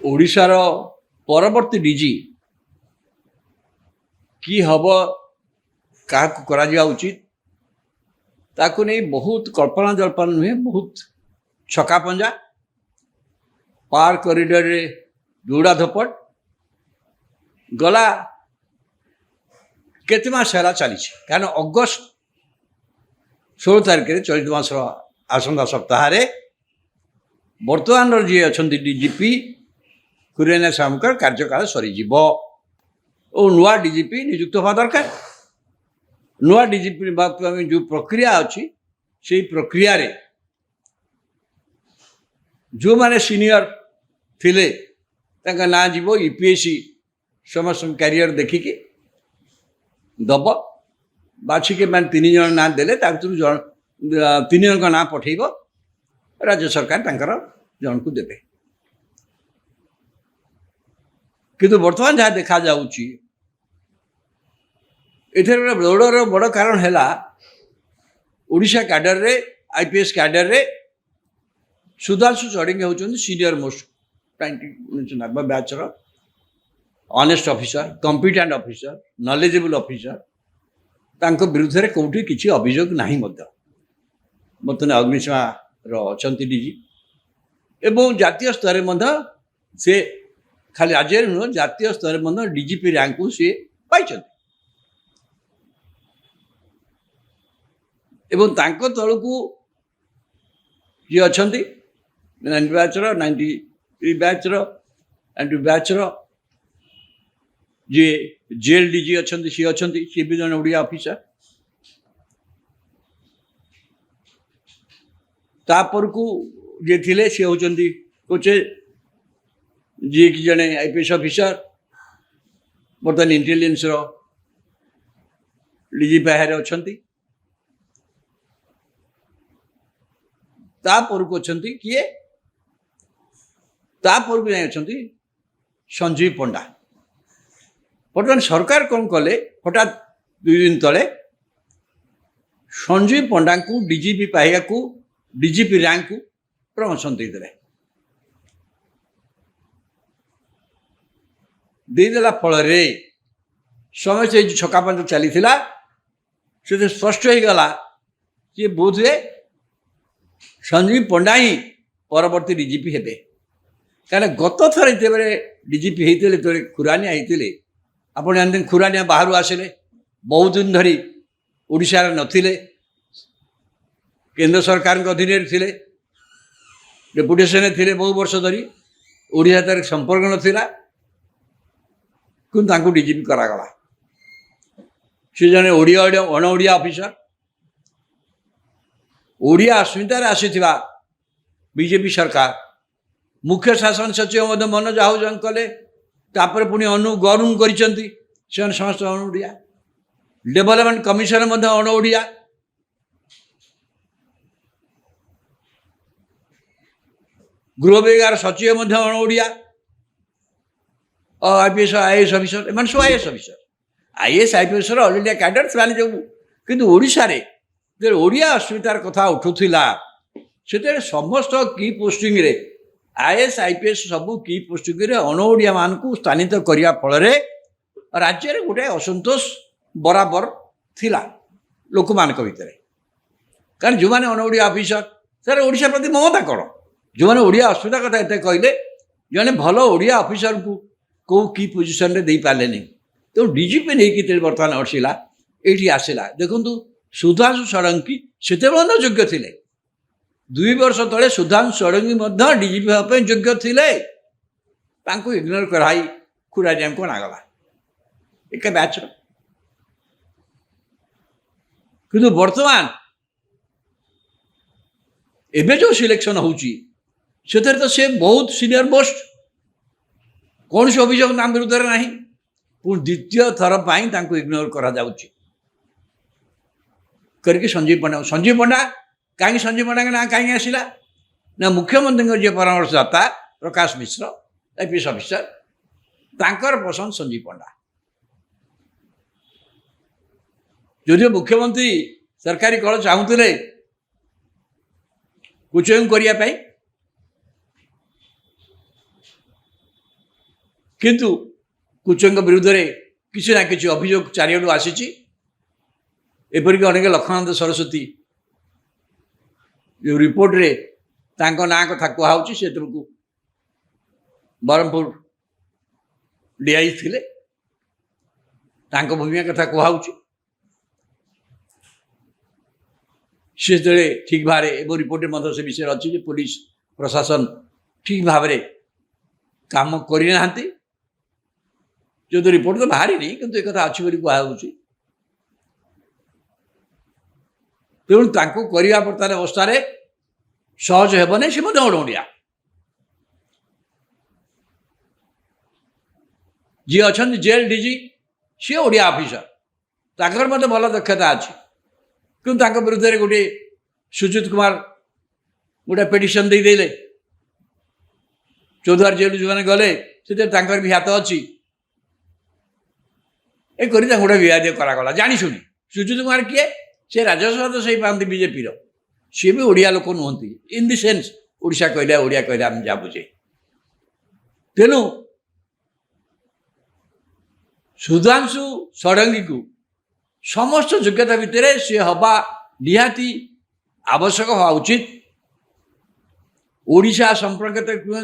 ओडिशार परवर्ती डीजी कि हम क्या करा उचित ताकू नहीं बहुत कल्पना जल्पना नुहे, बहुत छका पंजा पार कॉरिडोर रे दौड़ा धपट गला केते मास है चली कारण अगस्ट 16 तारिख चलित मास आसंता सप्ताह बर्तमान जी अच्छा डीजीपी कुरियाना सामकर कार्यकाल सरीज और नुआ डीजीपी नियुक्त हवा दरकार। नुआ डीजीपी जो प्रक्रिया अच्छी से प्रक्रिया रे जो माने सीनियर थिले तांका ना जीवो यूपीएससी समस्त कैरियर देखिकी दब बाछिके मान 3 जन ना देले ताकतु जन 3 जन का ना पठेइबो राज्य सरकार तांकर जन को देबे। किंतु वर्तमान जहाँ देखा जाउची एथेर बड़ कारण है ओडिशा कैडर रे आईपीएस कैडर रे सुधांशु षडंगी होचंदी सीनियर मोस्ट 1990 बैच रो honest officer, competent officer, knowledgeable officer तांको विरुद्ध रे कोठी किछि अभियोग नाही मध्य बर्तमान अग्निशमा रो अछंती डीजी एवं जातीय स्तर मध्य से खाली राज्य नुह जातीय स्तर मध्य डीजीपी रैंक को सी पाइछंती एवं तांको तळकू जे अछंती 90 बैच रो 93 बैच रो 92 बैच रो जे जेल डीजी अछंती सी भी जन ओडिया ऑफिसर तापर को जे थिले सी होचंती कोचे जी कि जने आईपीएस ऑफिसर बर्तमान इंटेलिजेंस रो डीजी बाहर अछंती तापर को अछंती किए तापर भी नहीं अछंती संजीव पंडा। बर्तमान सरकार कौन कले हठात 2 दिन तले संजीव पंडा को डीजीपी पाइया को डीजीपी रैंक को प्रमोशन देदेला फल समय छकापंच चली से स्पष्ट हो गला कि बोध हुए संजीव पंडा ही परवर्ती डीजीपी हेबे कारण गत थर जो डीजीपी होते खुरानिया होते आप जानते खुरानिया बाहर आसिले बहुत दिन धरी ओडिशा नथिले केंद्र सरकार अधीन थे डेपुटेशन थे बहु वर्ष धरी ओडिशा तार संपर्क नथिला किंतु डीजीपी करागला सी जने ओडिया अण ओडिया ऑफिसर ओडिया अस्मितार आसीथिबा बीजेपी सरकार मुख्य शासन सचिव मनोज आहूजन कले तापर पुणी अनु गरुण करिसेंती समस्त अण ओडिया डेवलपमेंट कमिशन अण ओडिया गृह विभाग सचिव अण ओडिया आईपीएस आईएएस ऑफिसर एम सब IAS officer IAS IPS all India cadre से जो किंतु ओडिशा रे जो ओडिया अस्मितार कथा उठुला से समस्त की पोस्टिंग रे आईएएस आईपीएस सब की पोस्टिंग रे अण ओडिया मान को स्थानित करने फल राज्य रे गोटे असंतोष बराबर थिला लोक मान भितर कारण जो मैंने अण ओडिया ऑफिसर सर ओडिशा प्रति ममता कौन जो मैंने ओडिया अस्मिता कथा एत कहले जने भल ओडिया ऑफिसर को कौ की पोजिशन रे दे पारे नहीं तो डीजीपी नहीं बर्तमान असिला ये आसला देखु सुधांशु षडंगी से योग्य थे 2 वर्ष तले सुधांशु षडंगी डीजीपी हाँपे योग्य थे इग्नोर कराई खुरानिया को नागला एक बैच किंतु बर्तमान एबे जो सिलेक्शन होची से तो से बहुत सीनियर मोस्ट कौन से अभियोग नाम विरुद्ध ना पुणी द्वितीय थर पर इग्नोर करा करके संजीव पंडा कहीं संजीव पंडा ना कहीं आसला ना मुख्यमंत्री जी परामर्शदाता प्रकाश मिश्र आईपीएस ऑफिसर तांकर पसंद संजीव पंडा जो मुख्यमंत्री सरकारी कल चाहूले कुचयू करने किंतु कुचंग विरुद्ध में किसी ना किसी अभियोग चारिआडू आसी एपरिक अनेक लक्ष्मणानंद सरस्वती जो रिपोर्ट रे तांको ना कथा कहुच्छी से बरहमपुर डीआई थिले तांको भूमिका कथा कहुच्छी से ठीक भाव एवं रिपोर्ट में से विषय अच्छी पुलिस प्रशासन ठीक भाव काम करना जो तो रिपोर्ट तो बाहरी नहीं किंतु एक कथा अच्छी कहुच्छी तेणु तांको करने बर्तमान अवस्था सहज हेबनी सी ओडिया जी अच्छा जेल डीजी सी ओडिया ऑफिसर ताकर मत भल दक्षता अच्छी कि विरुद्ध में गोटे सुजित कुमार गोटे पिटिशन देदेले चौद्वार जेल जो मैंने गले से भी हाथ अच्छी ये गोटे विवाद करागला जानी शुणी सुजित कुमार किए से राजस्व तो सही पाती बीजेपी सी भी ओडिया लोक नुहति इन दि सेन्स ओडिशा कहले ओडिया कहले आम जा बुझे तेणु सुधांशु षडंगी को समस्त योग्यता भितर सी हवा निहाती आवश्यक हवा उचित ओडिशा संपर्क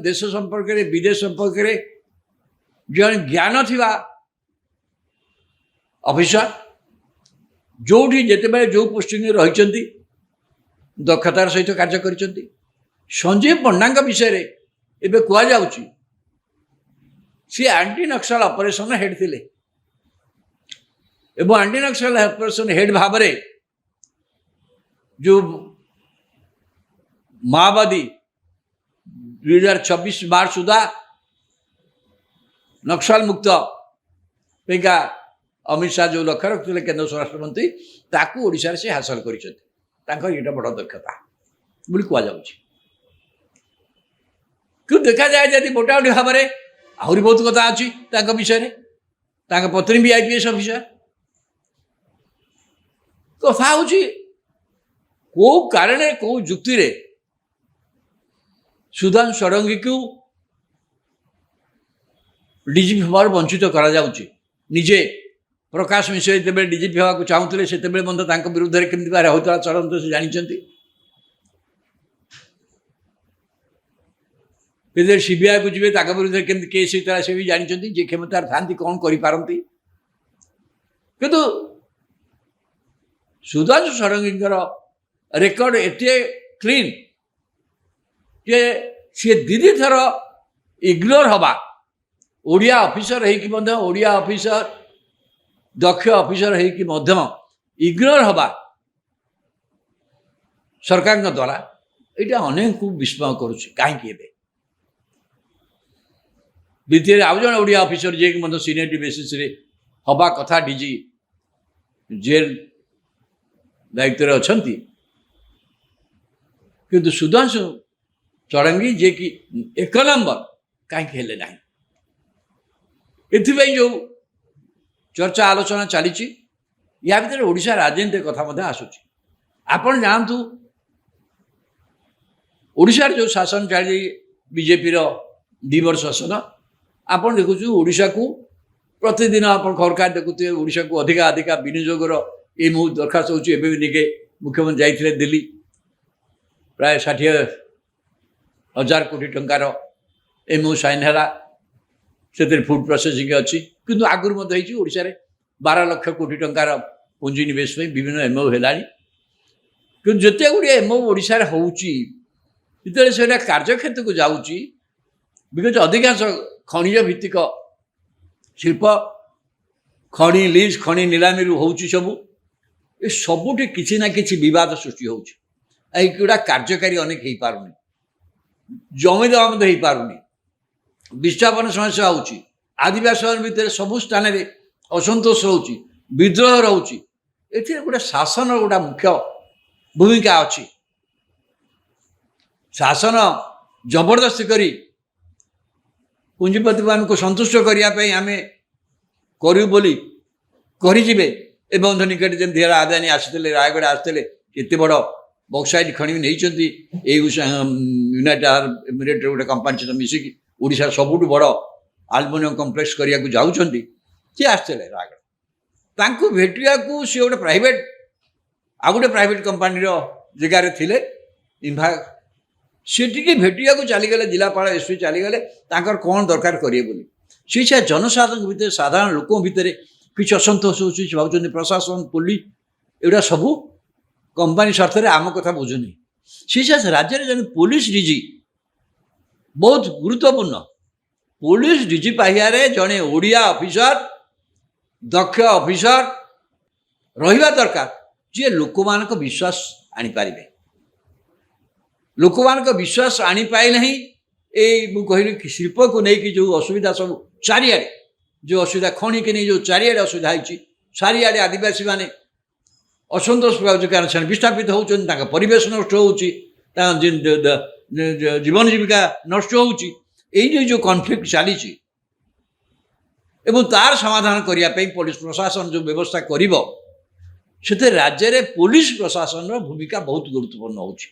देश संपर्क विदेश संपर्क जन ज्ञान थिबा ऑफिसर जोठी जिते जो पोस्टिंग रही दक्षतार सहित कार्य कर संजीव पंडा विषय एवं कहुच्छी सी आंटी नक्सल ऑपरेशन हेड थिले एवं आंटी नक्सल ऑपरेशन हेड भाव जो माओवादी 2026 मार्च सुधा नक्सल मुक्त पेगा अमित शाह जो लक्ष्य रखते केंद्र स्वराष्ट्र मंत्री ताकू ओडिशा से हासिल कर बड़ दक्षता बोली कहुच्छी क्यों देखा जाए जब मोटामोटी भाव में आहरी बहुत कथा अच्छी विषय पत्नी भी आईपीएस ऑफिसर कथा हूँ कौ कारण कौ जुक्ति रे सुधांशु षडंगी को डीजीपी हबार वंचित करा जाउची निजे प्रकाश मिश्र जो डीजीपी हवा चाहूले से विरुद्ध में केमती बाहर होता चलते से जानते सीबीआई को जी विरुद्ध केमती केस होता से भी जानते जे क्षमतार था कौन करपारती किंतु सुधांशु षडंगी रेकर्ड एते क्लीन जे सी दीदी थर इग्नोर हवा ओडिया ऑफिसर है ओडिया ऑफिसर दक्ष ऑफिसर है इग्नोर हवा सरकार द्वारा यहाँ अनेक को विस्मय करुच्ची कहीं बीते आउ जन ओडिया ऑफिसर जे कि सीनियरिटी बेसिस रे हवा कथा डीजी जेल दायित्व अच्छा किंतु सुधांशु षडंगी जे कि एक नंबर कहीं हेले ना एथि जो चर्चा आलोचना चली या भर ओडिशा राजनीति कथा आसूची आपण जानतु ओडिशा जो शासन चली बीजेपी 2 वर्ष शासन आपण देखु ओडिशा को प्रतिदिन आप खबर कागज देखुए ओडिशा को अधिका अधिका विनियोगर ये मु दरखास्त होची भी निके मुख्यमंत्री जाइथिले दिल्ली प्राय 60,000 कोटी टंकार एमओ साइन है से फूड प्रोसेसिंग अच्छी किंतु आगुरी ओडिशा रे 12 लाख कोटी टंकार पुंजी निवेश में विभिन्न एमओ है कि जिते गुड़े एमओ ओडिशा रे होउची इतने से कार्यक्षेत्र को जाऊँगी बिकज अधिकांश खनिज भित्तिक शिल्प खनि लीज खनि नीलामी होउची सबू ये सबुठी किसी ना किसी विवाद सृष्टि होउची कार्यकारी अनेक हो पारुनी जमी देवा हो पारुनी विस्थापन समस्या होउची आदिवासी भितर सबु स्थान में असंतोष रोची विद्रोह रोची ए गोटे शासन गोटा मुख्य भूमिका अच्छी शासन जबरदस्ती करी पुंजीपति मान को संतुष्ट करने आम करूँ बोली करें एवं निकट जमी आदानी आसते रायगढ़ आसते एत बड़ बक्साइट खनि नहीं यूनाइटेड अरब एमिरेट गोटे कंपानी सहित मिसिकी ओडिशा सबुठ बड़ ଆଲୁମିନିୟମ କମ୍ପ୍ଲେକ୍ସ କରିବାକୁ ଯାଉଛନ୍ତି, ସିଏ ଆସିଥିଲେ ରାୟଗଡ଼ା। ତାଙ୍କୁ ଭେଟିବାକୁ ସିଏ ଗୋଟେ ପ୍ରାଇଭେଟ୍ ଆଉ ଗୋଟେ ପ୍ରାଇଭେଟ୍ କମ୍ପାନୀର ଜାଗାରେ ଥିଲେ ଇମ୍ଫା, ସେଠିକି ଭେଟିବାକୁ ଚାଲିଗଲେ, ଜିଲ୍ଲାପାଳ ଏସ୍ପି ଚାଲିଗଲେ ତାଙ୍କର କ'ଣ ଦରକାର କରିବେ ବୋଲି। ସେ ଜନସାଧାରଣଙ୍କ ଭିତରେ, ସାଧାରଣ ଲୋକଙ୍କ ଭିତରେ କିଛି ଅସନ୍ତୋଷ ହେଉଛି। ସେ ଭାବୁଛନ୍ତି ପ୍ରଶାସନ, ପୋଲିସ ଏଗୁଡ଼ା ସବୁ କମ୍ପାନୀ ସ୍ୱାର୍ଥରେ ଆମ କଥା ବୁଝୁନି। ସେ ରାଜ୍ୟରେ ଜଣେ ପୋଲିସ ଡିଜି ବହୁତ ଗୁରୁତ୍ୱପୂର୍ଣ୍ଣ। ପୋଲିସ ଡିଜି ପାହ୍ୟାରେ ଜଣେ ଓଡ଼ିଆ ଅଫିସର, ଦକ୍ଷ ଅଫିସର ରହିବା ଦରକାର, ଯିଏ ଲୋକମାନଙ୍କ ବିଶ୍ୱାସ ଆଣିପାରିବେ। ଲୋକମାନଙ୍କ ବିଶ୍ୱାସ ଆଣିପାରିଲେ ହିଁ ଏଇ ମୁଁ କହିଲି ଶିଳ୍ପକୁ ନେଇକି ଯେଉଁ ଅସୁବିଧା ସବୁ ଚାରିଆଡ଼େ, ଯେଉଁ ଅସୁବିଧା ଖଣିକି ନେଇ ଯେଉଁ ଚାରିଆଡ଼େ ଅସୁବିଧା ହେଇଛି, ଚାରିଆଡ଼େ ଆଦିବାସୀମାନେ ଅସନ୍ତୋଷ ପାଉଛି, କାରଣ ସେମାନେ ବିସ୍ଥାପିତ ହେଉଛନ୍ତି, ତାଙ୍କ ପରିବେଶ ନଷ୍ଟ ହେଉଛି, ତାଙ୍କ ଜୀବନ ଜୀବିକା ନଷ୍ଟ ହେଉଛି। ଏଇ ଯେଉଁ କନଫ୍ଲିକ୍ଟ ଚାଲିଛି ଏବଂ ତାର ସମାଧାନ କରିବା ପାଇଁ ପୋଲିସ ପ୍ରଶାସନ ଯେଉଁ ବ୍ୟବସ୍ଥା କରିବ, ସେଥିରେ ରାଜ୍ୟରେ ପୋଲିସ ପ୍ରଶାସନର ଭୂମିକା ବହୁତ ଗୁରୁତ୍ୱପୂର୍ଣ୍ଣ ହେଉଛି।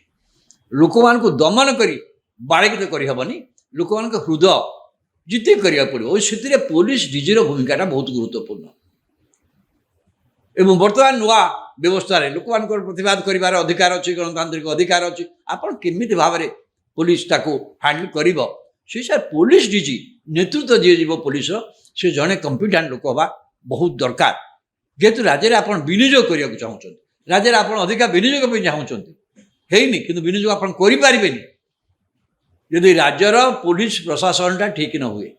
ଲୋକମାନଙ୍କୁ ଦମନ କରି ବାଡ଼େଇକି କରିହେବନି, ଲୋକମାନଙ୍କ ହୃଦୟ ଜିତି କରିବାକୁ ପଡ଼ିବ। ଓ ସେଥିରେ ପୋଲିସ ଡିଜିର ଭୂମିକାଟା ବହୁତ ଗୁରୁତ୍ୱପୂର୍ଣ୍ଣ। ଏବଂ ବର୍ତ୍ତମାନ ନୂଆ ବ୍ୟବସ୍ଥାରେ ଲୋକମାନଙ୍କର ପ୍ରତିବାଦ କରିବାର ଅଧିକାର ଅଛି, ଗଣତାନ୍ତ୍ରିକ ଅଧିକାର ଅଛି। ଆପଣ କେମିତି ଭାବରେ ପୋଲିସ ତାକୁ ହ୍ୟାଣ୍ଡେଲ କରିବ, ସେ ପୋଲିସ ଡିଜି ନେତୃତ୍ୱ ଯିଏ ଯିବ ପୋଲିସର, ସେ ଜଣେ କମ୍ପିଟେଣ୍ଟ ଲୋକ ହେବା ବହୁତ ଦରକାର। ଯେହେତୁ ରାଜ୍ୟରେ ଆପଣ ବିନିଯୋଗ କରିବାକୁ ଚାହୁଁଛନ୍ତି, ରାଜ୍ୟରେ ଆପଣ ଅଧିକା ବିନିଯୋଗ ପାଇଁ ଚାହୁଁଛନ୍ତି, ହେଇନି, କିନ୍ତୁ ବିନିଯୋଗ ଆପଣ କରିପାରିବେନି ଯଦି ରାଜ୍ୟର ପୋଲିସ ପ୍ରଶାସନଟା ଠିକ୍ ନ ହୁଏ।